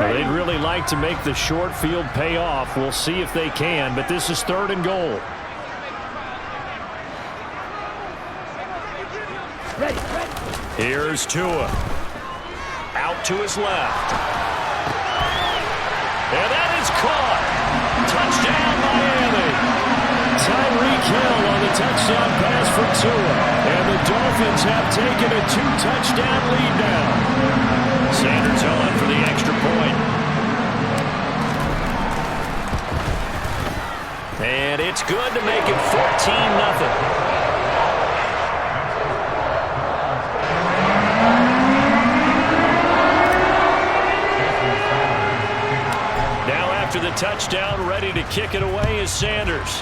Well, they'd really like to make the short field pay off. We'll see if they can, but this is 3rd and goal. Here's Tua. Out to his left. And that is caught. Touchdown, Miami. Tyreek Hill on the touchdown pass for Tua. And the Dolphins have taken a 2-touchdown lead now. Sanders on for the extra point. And it's good to make it 14-0. After the touchdown, ready to kick it away is Sanders.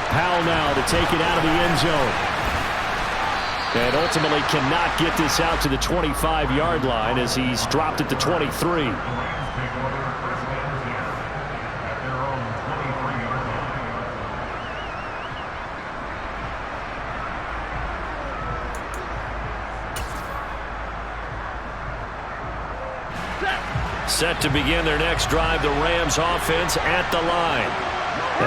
Powell now to take it out of the end zone. And ultimately cannot get this out to the 25-yard line as he's dropped at the 23. Set to begin their next drive, the Rams offense at the line.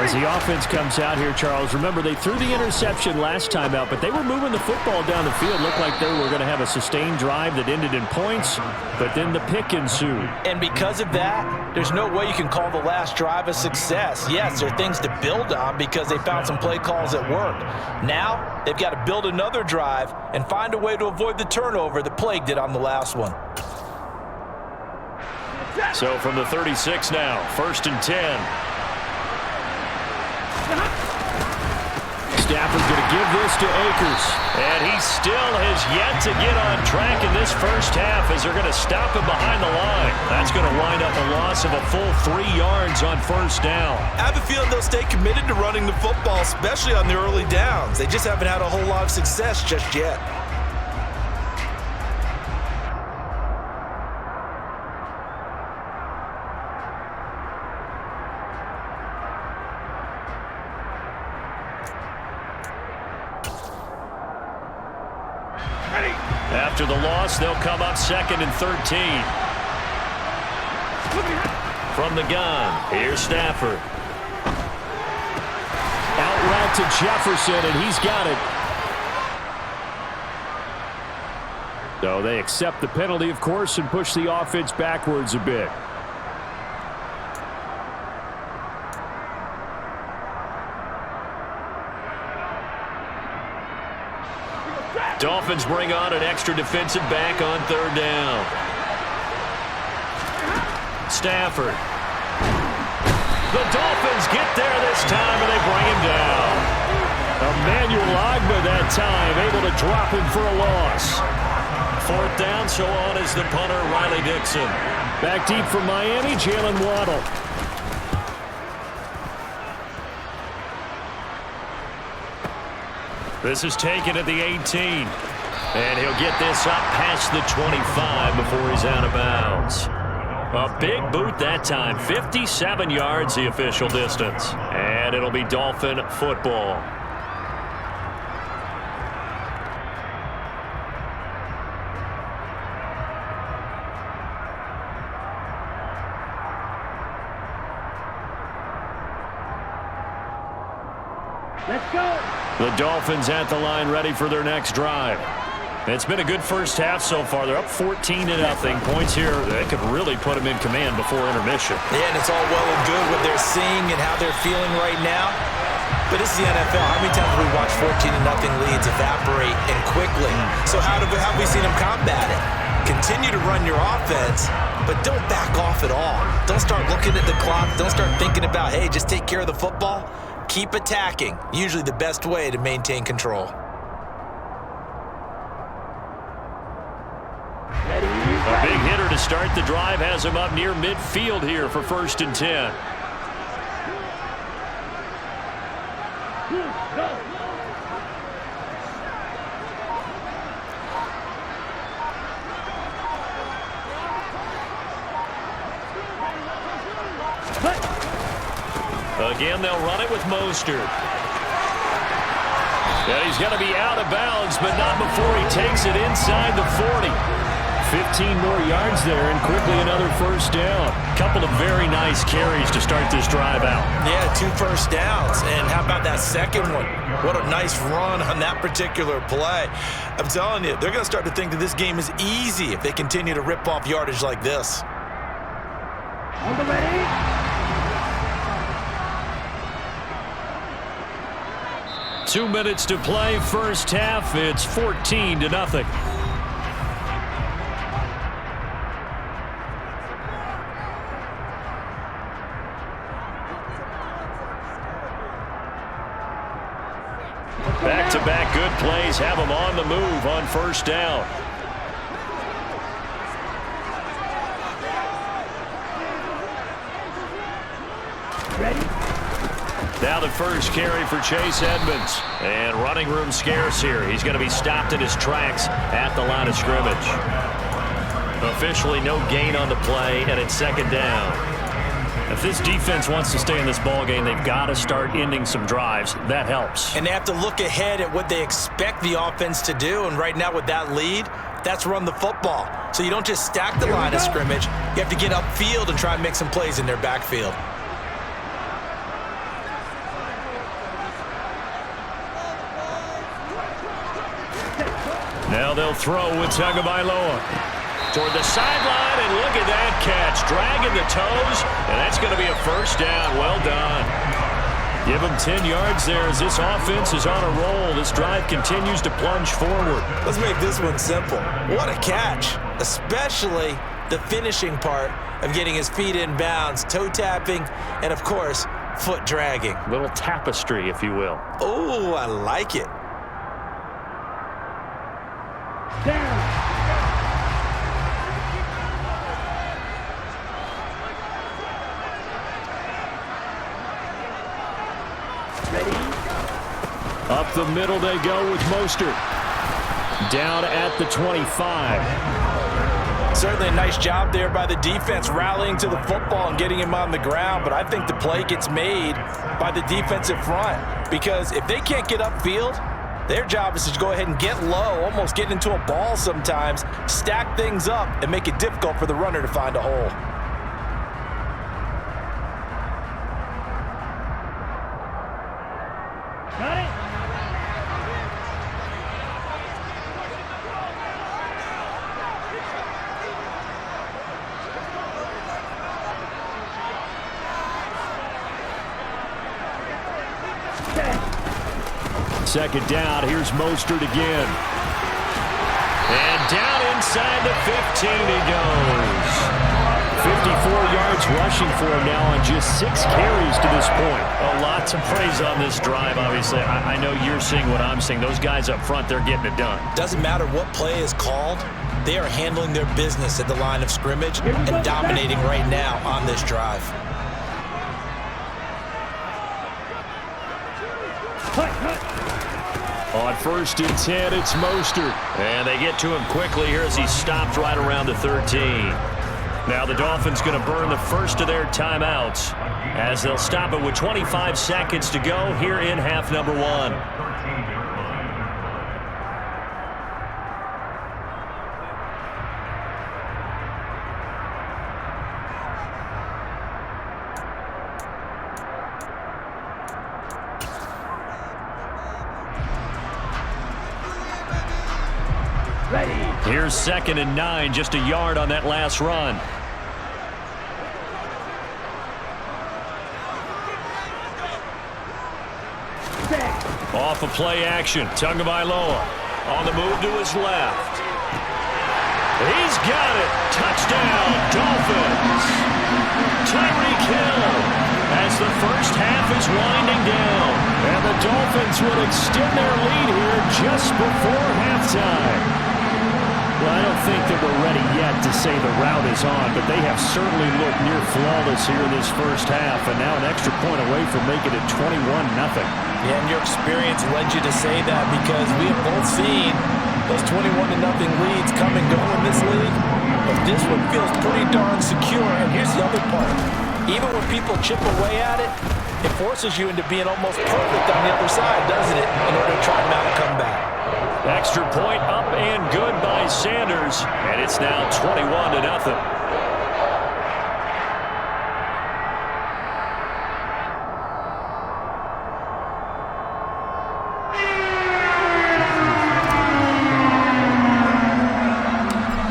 As the offense comes out here, Charles, remember they threw the interception last time out, but they were moving the football down the field. Looked like they were going to have a sustained drive that ended in points, but then the pick ensued. And because of that, there's no way you can call the last drive a success. Yes, there are things to build on because they found some play calls that work. Now, they've got to build another drive and find a way to avoid the turnover that plagued it on the last one. So from the 36 now, 1st and 10. Stafford's going to give this to Akers. And he still has yet to get on track in this first half as they're going to stop him behind the line. That's going to wind up a loss of a full 3 yards on 1st down. I have a feeling they'll stay committed to running the football, especially on the early downs. They just haven't had a whole lot of success just yet. After the loss, they'll come up 2nd and 13. From the gun, here's Stafford. Out route to Jefferson, and he's got it. So they accept the penalty, of course, and push the offense backwards a bit. Dolphins bring on an extra defensive back on 3rd down. Stafford. The Dolphins get there this time, and they bring him down. Emmanuel Ogbah that time, able to drop him for a loss. 4th down, so on is the punter, Riley Dixon. Back deep from Miami, Jalen Waddle. This is taken at the 18. And he'll get this up past the 25 before he's out of bounds. A big boot that time. 57 yards the official distance. And it'll be Dolphin football. Let's go. The Dolphins at the line ready for their next drive. It's been a good first half so far. They're up 14-0. Points here that could really put them in command before intermission. Yeah, and it's all well and good what they're seeing and how they're feeling right now. But it's the NFL. How many times have we watched 14-0 leads evaporate and quickly? So how have we seen them combat it? Continue to run your offense, but don't back off at all. Don't start looking at the clock. Don't start thinking about, hey, just take care of the football. Keep attacking. Usually the best way to maintain control. A big hitter to start the drive has him up near midfield here for 1st and 10. Again, they'll run it with Mostert. And he's going to be out of bounds, but not before he takes it inside the 40. 15 more yards there and quickly another first down. Couple of very nice carries to start this drive out. Yeah, 2 first downs. And how about that second one? What a nice run on that particular play. I'm telling you, they're going to start to think that this game is easy if they continue to rip off yardage like this. On the ready. 2 minutes to play, first half. It's 14-0. Back-to-back good plays have them on the move on first down. Ready. Now the first carry for Chase Edmonds. And running room scarce here. He's going to be stopped in his tracks at the line of scrimmage. Officially no gain on the play, and it's second down. If this defense wants to stay in this ball game, they've got to start ending some drives. That helps. And they have to look ahead at what they expect the offense to do. And right now with that lead, that's run the football. So you don't just stack the line of scrimmage. You have to get upfield and try and make some plays in their backfield. Now they'll throw with Tagovailoa. Toward the sideline, and look at that catch. Dragging the toes, and that's going to be a first down. Well done. Give them 10 yards there as this offense is on a roll. This drive continues to plunge forward. Let's make this one simple. What a catch, especially the finishing part of getting his feet in bounds, toe tapping, and, of course, foot dragging. Little tapestry, if you will. Oh, I like it. Down. Ready. Up the middle they go with Mostert. Down at the 25. Certainly a nice job there by the defense rallying to the football and getting him on the ground, but I think the play gets made by the defensive front because if they can't get upfield, their job is to go ahead and get low, almost get into a ball sometimes, stack things up, and make it difficult for the runner to find a hole. Got it. Second down, here's Mostert again. And down inside the 15 he goes. 54 yards rushing for him now on just 6 carries to this point. Oh, lots of praise on this drive, obviously. I know you're seeing what I'm seeing. Those guys up front, they're getting it done. Doesn't matter what play is called. They are handling their business at the line of scrimmage and dominating right now on this drive. On first and 10, it's Mostert. And they get to him quickly here as he's stopped right around the 13. Now the Dolphins going to burn the first of their timeouts as they'll stop it with 25 seconds to go here in half number 1. Ready. Here's second and 9, just a yard on that last run. Off of play action, Tagovailoa on the move to his left. He's got it. Touchdown, Dolphins. Tyreek Hill as the first half is winding down. And the Dolphins would extend their lead here just before halftime. Well, I don't think that we're ready yet to say the route is on, but they have certainly looked near flawless here this first half, and now an extra point away from making it 21-0. Yeah, and your experience led you to say that because we have both seen those 21-0 leads come and go in this league, but this one feels pretty darn secure, and here's the other part. Even when people chip away at it, it forces you into being almost perfect on the other side, doesn't it, in order to try and mount a comeback. Extra point up and good by Sanders, and it's now 21-0.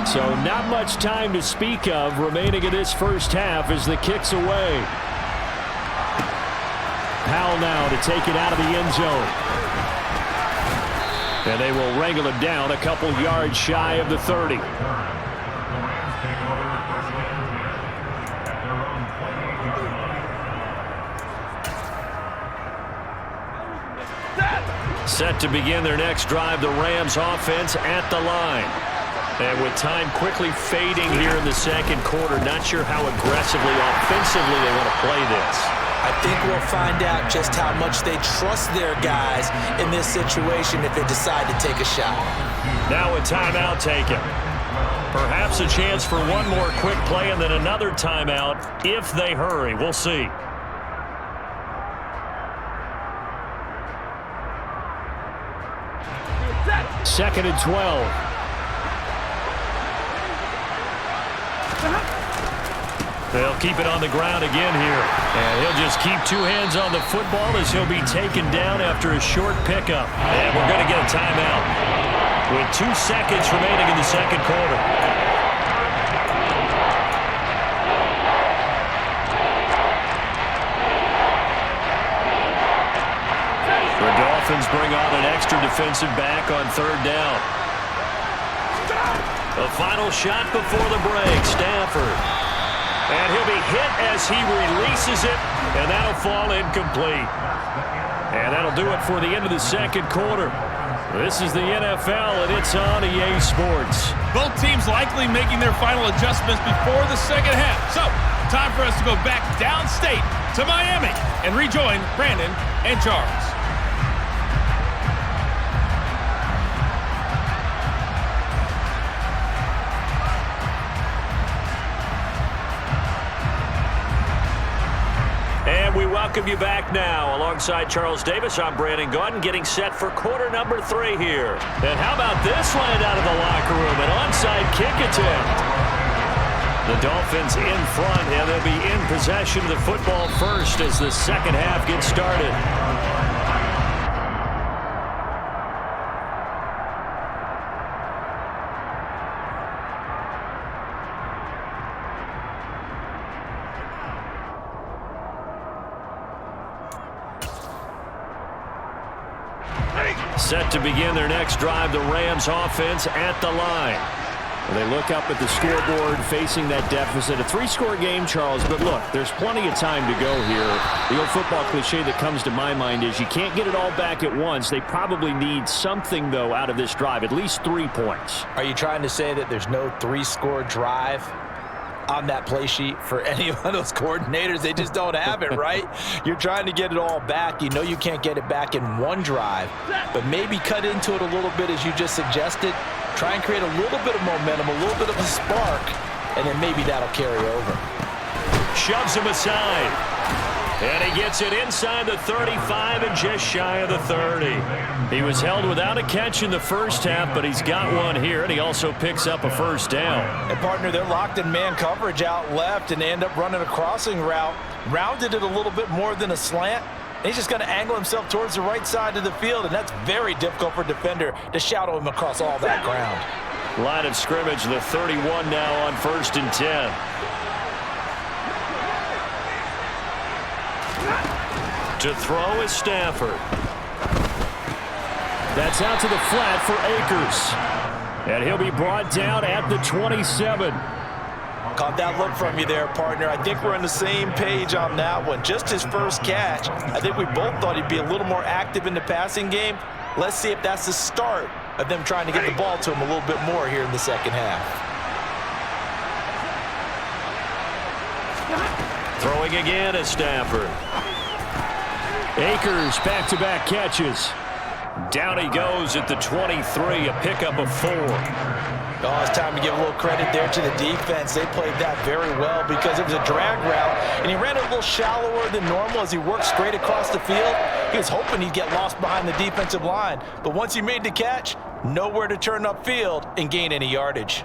So not much time to speak of remaining in this first half as the kick's away. Powell now to take it out of the end zone. And they will wrangle him down a couple yards shy of the 30. Set to begin their next drive, the Rams offense at the line. And with time quickly fading here in the second quarter, not sure how aggressively, offensively they want to play this. I think we'll find out just how much they trust their guys in this situation if they decide to take a shot. Now a timeout taken. Perhaps a chance for one more quick play and then another timeout if they hurry. We'll see. Second and 12. They'll keep it on the ground again here. And he'll just keep two hands on the football as he'll be taken down after a short pickup. And we're going to get a timeout with 2 seconds remaining in the second quarter. The Dolphins bring on an extra defensive back on third down. The final shot before the break, Stafford. And he'll be hit as he releases it, and that'll fall incomplete. And that'll do it for the end of the second quarter. This is the NFL, and it's on EA Sports. Both teams likely making their final adjustments before the second half. So, time for us to go back downstate to Miami and rejoin Brandon and Charles. We welcome you back now. Alongside Charles Davis, I'm Brandon Gaudin, getting set for quarter number 3 here. And how about this land out of the locker room? An onside kick attempt. The Dolphins in front, and they'll be in possession of the football first as the second half gets started. Set to begin their next drive, the Rams offense at the line. They look up at the scoreboard facing that deficit. A 3-score game, Charles, but look, there's plenty of time to go here. The old football cliche that comes to my mind is you can't get it all back at once. They probably need something, though, out of this drive, at least 3 points. Are you trying to say that there's no 3-score drive on that play sheet for any of those coordinators? They just don't have it, right? You're trying to get it all back. You know you can't get it back in one drive, but maybe cut into it a little bit as you just suggested. Try and create a little bit of momentum, a little bit of a spark, and then maybe that'll carry over. Shoves him aside. And he gets it inside the 35 and just shy of the 30. He was held without a catch in the first half, but he's got one here, and he also picks up a first down. And, partner, they're locked in man coverage out left, and they end up running a crossing route. Rounded it a little bit more than a slant. And he's just going to angle himself towards the right side of the field, and that's very difficult for a defender to shadow him across all that ground. Line of scrimmage, the 31 now on 1st and 10. To throw is Stafford. That's out to the flat for Akers. And he'll be brought down at the 27. Caught that look from you there, partner. I think we're on the same page on that one. Just his first catch. I think we both thought he'd be a little more active in the passing game. Let's see if that's the start of them trying to get the ball to him a little bit more here in the second half. Throwing again is Stafford. Akers back-to-back catches. Down he goes at the 23, a pickup of 4. Oh, it's time to give a little credit there to the defense. They played that very well because it was a drag route, and he ran it a little shallower than normal as he worked straight across the field. He was hoping he'd get lost behind the defensive line, but once he made the catch, Nowhere to turn upfield and gain any yardage.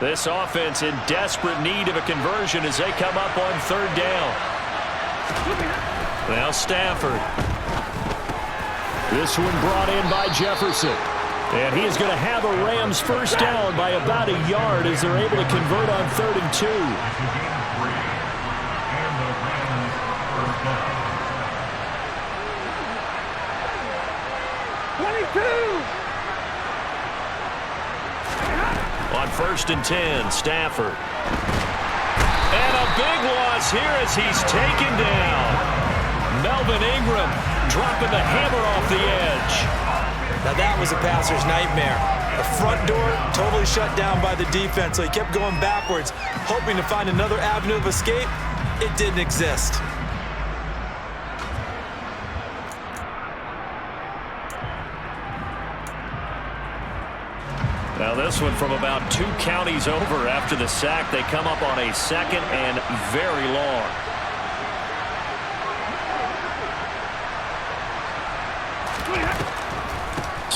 This offense in desperate need of a conversion as they come up on third down. Now Stafford. This one brought in by Jefferson. And he is going to have a Rams first down by about a yard as they're able to convert on 3rd and 2. On 1st and 10, Stafford. And a big loss here as he's taken down. Melvin Ingram dropping the hammer off the edge. Now that was a passer's nightmare. The front door totally shut down by the defense, so he kept going backwards, hoping to find another avenue of escape. It didn't exist. Now this one from about 2 counties over after the sack. They come up on a 2nd and very long.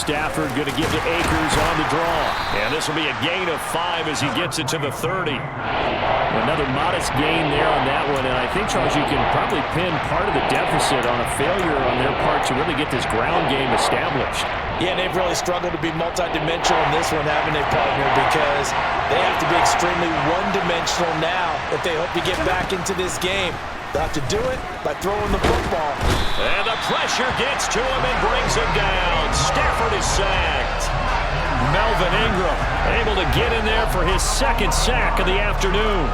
Stafford going to give to Akers on the draw. And this will be a gain of 5 as he gets it to the 30. Another modest gain there on that one. And I think, Charles, you can probably pin part of the deficit on a failure on their part to really get this ground game established. Yeah, and they've really struggled to be multidimensional in this one, haven't they, partner? Because they have to be extremely one-dimensional now if they hope to get back into this game. They have to do it by throwing the football. And the pressure gets to him and brings him down. Stafford is sacked. Melvin Ingram able to get in there for his 2nd sack of the afternoon.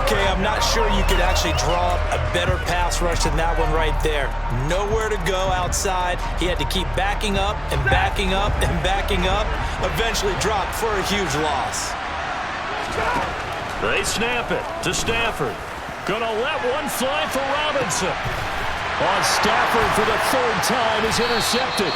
Okay, I'm not sure you could actually draw up a better pass rush than that one right there. Nowhere to go outside. He had to keep backing up and backing up and backing up. Eventually dropped for a huge loss. They snap it to Stafford. Gonna let one fly for Robinson. On Stafford for the 3rd time is intercepted.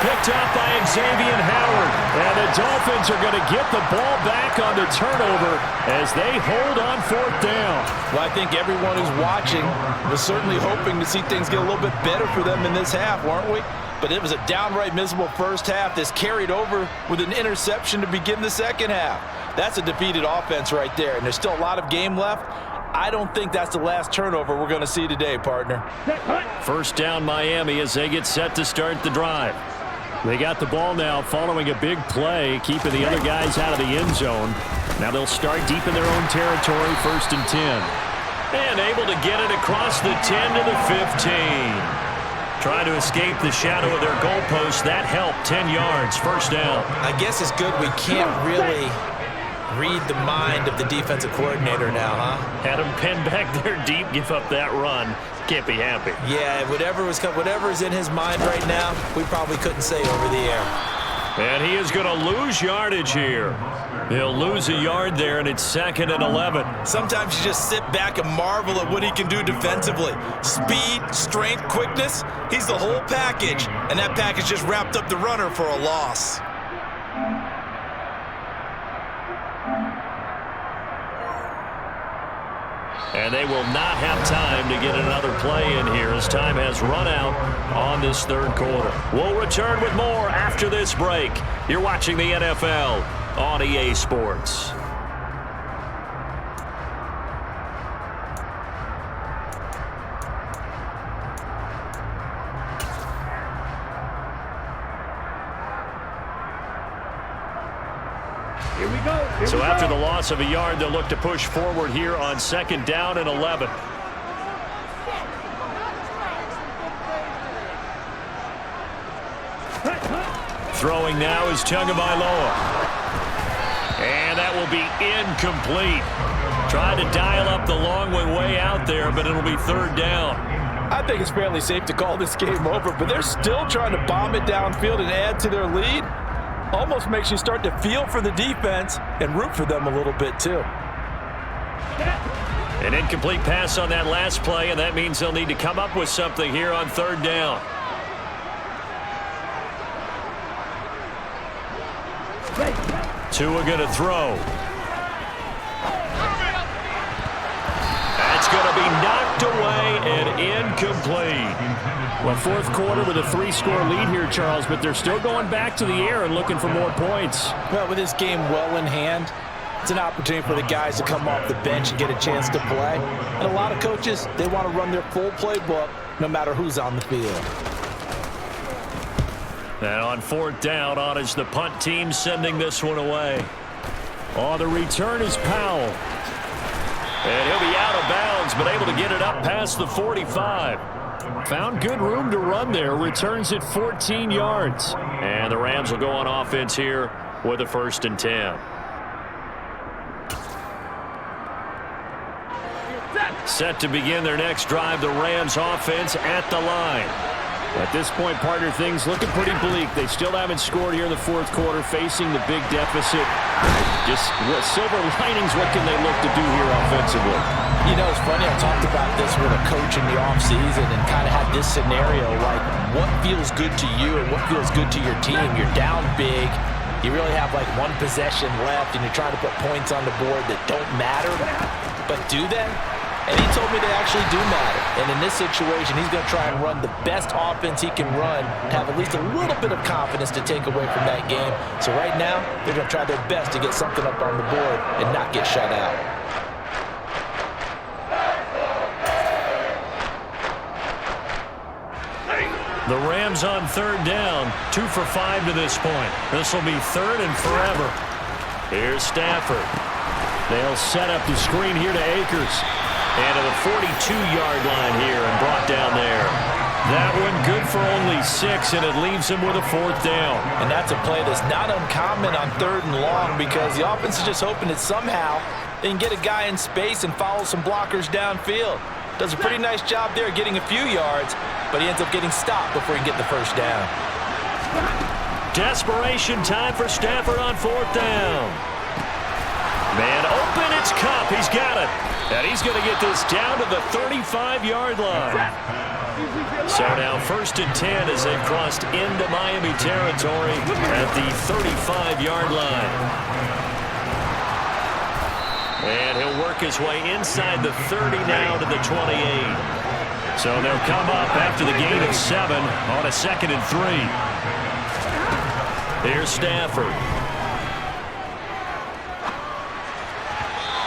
Picked up by Xavier Howard. And the Dolphins are going to get the ball back on the turnover as they hold on 4th down. Well, I think everyone who's watching was certainly hoping to see things get a little bit better for them in this half, weren't we? But it was a downright miserable first half. This carried over with an interception to begin the second half. That's a defeated offense right there, and there's still a lot of game left. I don't think that's the last turnover we're going to see today, partner. First down Miami as they get set to start the drive. They got the ball now following a big play, keeping the other guys out of the end zone. Now they'll start deep in their own territory, 1st and 10. And able to get it across the 10 to the 15. Trying to escape the shadow of their goalpost. That helped. 10 yards, 1st down. I guess it's good we can't really read the mind of the defensive coordinator now, huh? Had him pinned back there deep, give up that run. Can't be happy. Yeah, whatever is in his mind right now, we probably couldn't say over the air. And he is going to lose yardage here. He'll lose a yard there, and it's 2nd and 11. Sometimes you just sit back and marvel at what he can do defensively. Speed, strength, quickness, he's the whole package. And that package just wrapped up the runner for a loss. And they will not have time to get another play in here as time has run out on this 3rd quarter. We'll return with more after this break. You're watching the NFL on EA Sports. Here we go. So after the loss of a yard, they'll look to push forward here on 2nd down and 11. Throwing now is Tagovailoa. And that will be incomplete. Trying to dial up the long one way out there, but it'll be 3rd down. I think it's fairly safe to call this game over, but they're still trying to bomb it downfield and add to their lead. Almost makes you start to feel for the defense and root for them a little bit too. An incomplete pass on that last play, and that means they'll need to come up with something here on 3rd down. Tua going to throw. That's going to be knocked away and incomplete. Well, fourth quarter with a 3-score lead here, Charles, but they're still going back to the air and looking for more points. Well, with this game well in hand, it's an opportunity for the guys to come off the bench and get a chance to play. And a lot of coaches, they want to run their full playbook no matter who's on the field. And on fourth down, on is the punt team sending this one away. On the return is Powell. And he'll be out of bounds, but able to get it up past the 45. Found good room to run there. Returns it 14 yards. And the Rams will go on offense here with a 1st and 10. Set to begin their next drive, the Rams offense at the line. At this point, partner, things looking pretty bleak. They still haven't scored here in the fourth quarter, facing the big deficit. Just silver linings, what can they look to do here offensively? You know, it's funny, I talked about this with a coach in the offseason and kind of had this scenario, like what feels good to you and what feels good to your team. You're down big. You really have like one possession left, and you're trying to put points on the board that don't matter. But do they? And he told me they actually do matter. And in this situation, he's going to try and run the best offense he can run to have at least a little bit of confidence to take away from that game. So right now, they're going to try their best to get something up on the board and not get shut out. The Rams on third down, 2 for 5 to this point. This will be 3rd and forever. Here's Stafford. They'll set up the screen here to Akers. And to the 42-yard line here and brought down there. That one good for only 6, and it leaves him with a 4th down. And that's a play that's not uncommon on 3rd and long because the offense is just hoping that somehow they can get a guy in space and follow some blockers downfield. Does a pretty nice job there getting a few yards, but he ends up getting stopped before he can get the 1st down. Desperation time for Stafford on 4th down. Man open, it's Kupp. He's got it. And he's going to get this down to the 35-yard line. So now 1st and 10 as they've crossed into Miami territory at the 35-yard line. And he'll work his way inside the 30 now to the 28. So they'll come up after the gain of 7 on a 2nd and 3. Here's Stafford.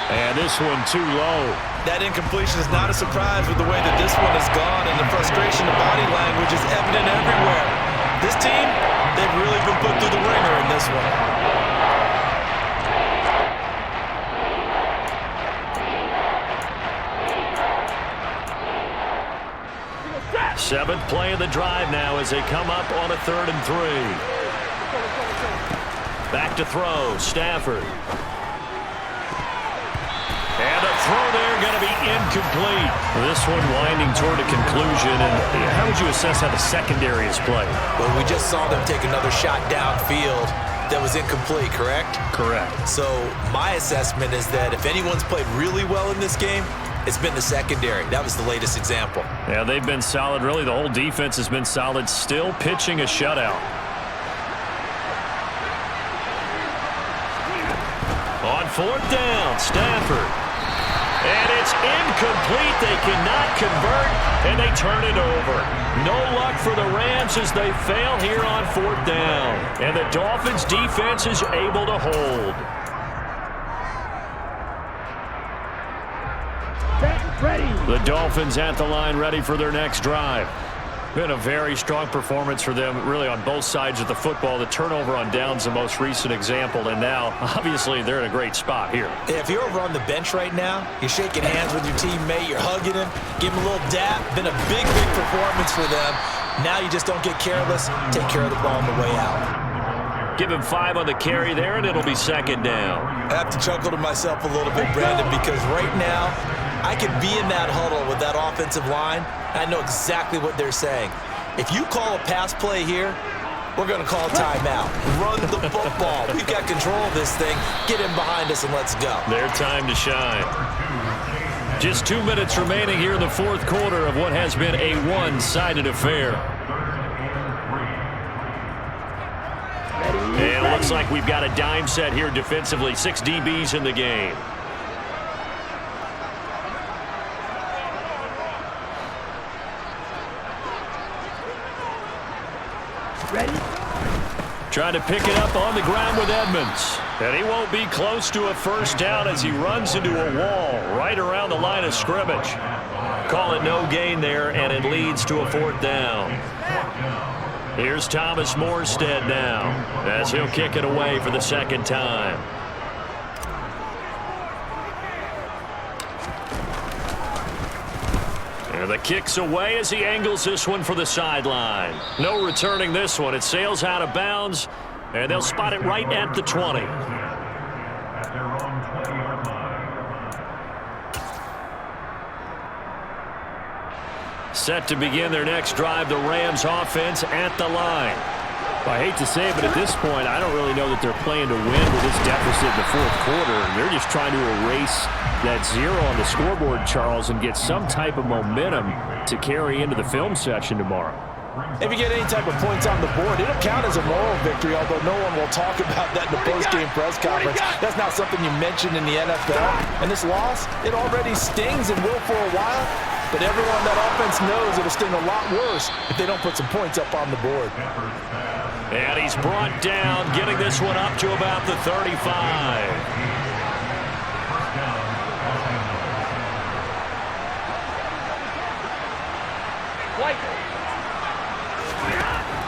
And this one too low. That incompletion is not a surprise with the way that this one has gone, and the frustration of body language is evident everywhere. This team, they've really been put through the ringer in this one. 7th play of the drive now as they come up on a 3rd and 3. Back to throw, Stafford. And a throw there going to be incomplete. This one winding toward a conclusion. And how would you assess how the secondary is played? Well, we just saw them take another shot downfield that was incomplete, correct? Correct. So my assessment is that if anyone's played really well in this game, it's been the secondary. That was the latest example. Yeah, they've been solid. Really, the whole defense has been solid. Still pitching a shutout. On 4th down, Stafford. And it's incomplete. They cannot convert, and they turn it over. No luck for the Rams as they fail here on 4th down. And the Dolphins' defense is able to hold. Ready. The Dolphins at the line ready for their next drive. Been a very strong performance for them, really, on both sides of the football. The turnover on downs, the most recent example, and now, obviously, they're in a great spot here. If you're over on the bench right now, you're shaking hands with your teammate, you're hugging him, give him a little dap. Been a big, big performance for them. Now you just don't get careless. Take care of the ball on the way out. Give him 5 on the carry there, and it'll be 2nd down. I have to chuckle to myself a little bit, Brandon, because right now, I could be in that huddle with that offensive line. I know exactly what they're saying. If you call a pass play here, we're going to call a timeout. Run the football. We've got control of this thing. Get in behind us and let's go. Their time to shine. Just 2 minutes remaining here in the 4th quarter of what has been a one-sided affair. And it looks like we've got a dime set here defensively. 6 DBs in the game. Ready? Trying to pick it up on the ground with Edmonds. And he won't be close to a first down as he runs into a wall right around the line of scrimmage. Call it no gain there, and it leads to a 4th down. Here's Thomas Morstead now as he'll kick it away for the 2nd time. And the kick's away as he angles this one for the sideline. No returning this one. It sails out of bounds, and they'll spot it right at the 20. Set to begin their next drive, the Rams offense at the line. I hate to say it, but at this point, I don't really know that they're playing to win with this deficit in the 4th quarter. They're just trying to erase that 0 on the scoreboard, Charles, and get some type of momentum to carry into the film session tomorrow. If you get any type of points on the board, it'll count as a moral victory, although no one will talk about that in the post-game press conference. That's not something you mentioned in the NFL. And this loss, it already stings and will for a while, but everyone on that offense knows it'll sting a lot worse if they don't put some points up on the board. And he's brought down, getting this one up to about the 35.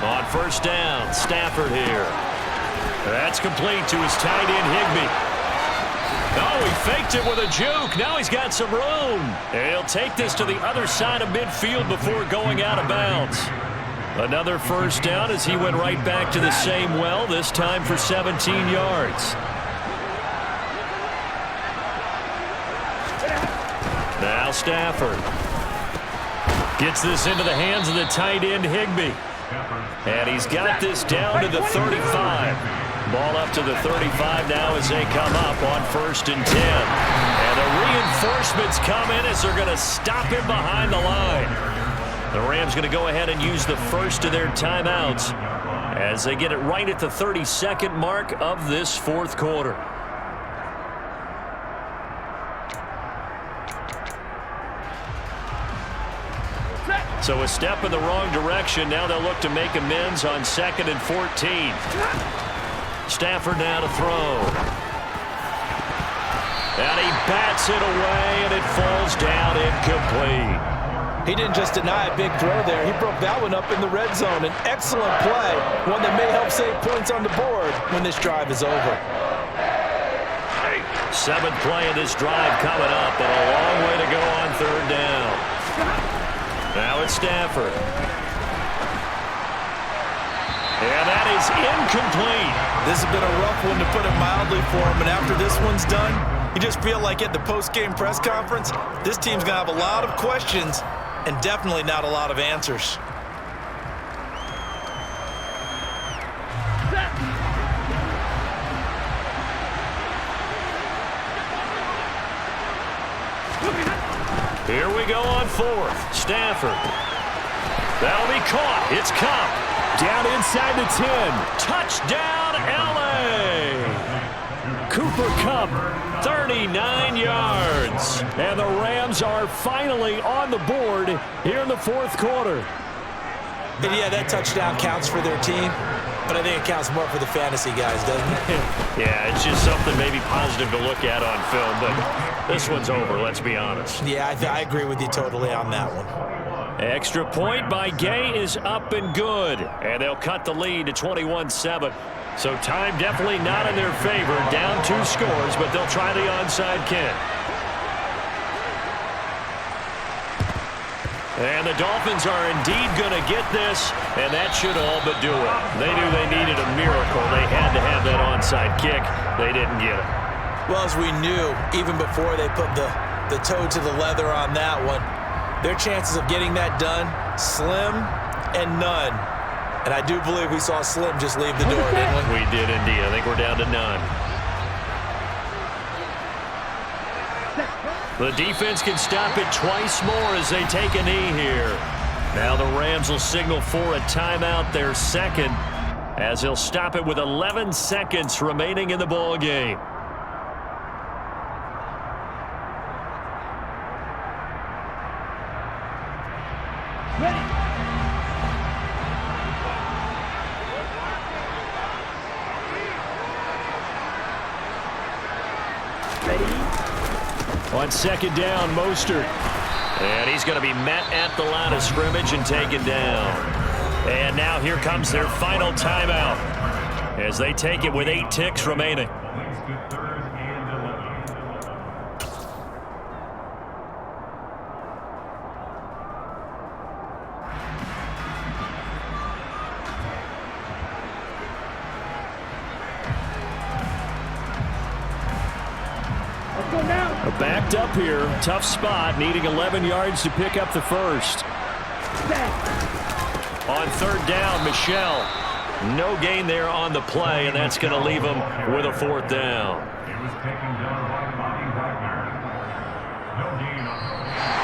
On first down, Stafford here. That's complete to his tight end, Higbee. Oh, he faked it with a juke. Now he's got some room. And he'll take this to the other side of midfield before going out of bounds. Another first down as he went right back to the same well, this time for 17 yards. Now Stafford gets this into the hands of the tight end, Higbee. And he's got this down to the 35. Ball up to the 35 now as they come up on 1st and 10. And the reinforcements come in as they're going to stop him behind the line. The Rams going to go ahead and use the first of their timeouts as they get it right at the 32nd mark of this 4th quarter. So a step in the wrong direction. Now they'll look to make amends on 2nd and 14. Stafford now to throw. And he bats it away, and it falls down incomplete. He didn't just deny a big throw there. He broke that one up in the red zone. An excellent play, one that may help save points on the board when this drive is over. 7th play of this drive coming up, and a long way to go on 3rd down. Now it's Stafford. And that is incomplete. This has been a rough one, to put it mildly, for him. And after this one's done, you just feel like at the post-game press conference, this team's going to have a lot of questions and definitely not a lot of answers. Here we go on 4th. Stafford. That'll be caught. It's Cup. Down inside the 10. Touchdown, L.A. Cooper Kupp, 39 yards. And the Rams are finally on the board here in the 4th quarter. And yeah, that touchdown counts for their team, but I think it counts more for the fantasy guys, doesn't it? Yeah, it's just something maybe positive to look at on film, but this one's over, let's be honest. Yeah, I agree with you totally on that one. Extra point by Gay is up and good, and they'll cut the lead to 21-7. So time definitely not in their favor, down 2 scores, but they'll try the onside kick. And the Dolphins are indeed going to get this, and that should all but do it. They knew they needed a miracle. They had to have that onside kick. They didn't get it. Well, as we knew, even before they put the toe to the leather on that one, their chances of getting that done, slim and none. And I do believe we saw Slim just leave the door, didn't we? We did indeed. I think we're down to none. The defense can stop it twice more as they take a knee here. Now the Rams will signal for a timeout, their 2nd, as they'll stop it with 11 seconds remaining in the ball game. On second down, Mostert. And he's going to be met at the line of scrimmage and taken down. And now here comes their final timeout as they take it with 8 ticks remaining. Backed up here, tough spot, needing 11 yards to pick up the first. On third down, Michel. No gain there on the play, and that's going to leave him with a 4th down.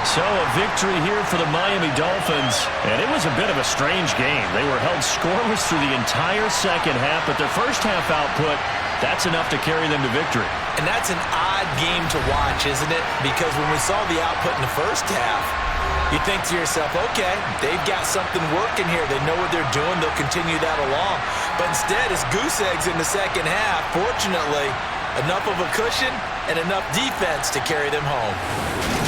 So a victory here for the Miami Dolphins, and it was a bit of a strange game. They were held scoreless through the entire second half, but their first half output, that's enough to carry them to victory. And that's an odd game to watch, isn't it? Because when we saw the output in the first half, you think to yourself, okay, they've got something working here. They know what they're doing. They'll continue that along. But instead, it's goose eggs in the second half. Fortunately, enough of a cushion and enough defense to carry them home.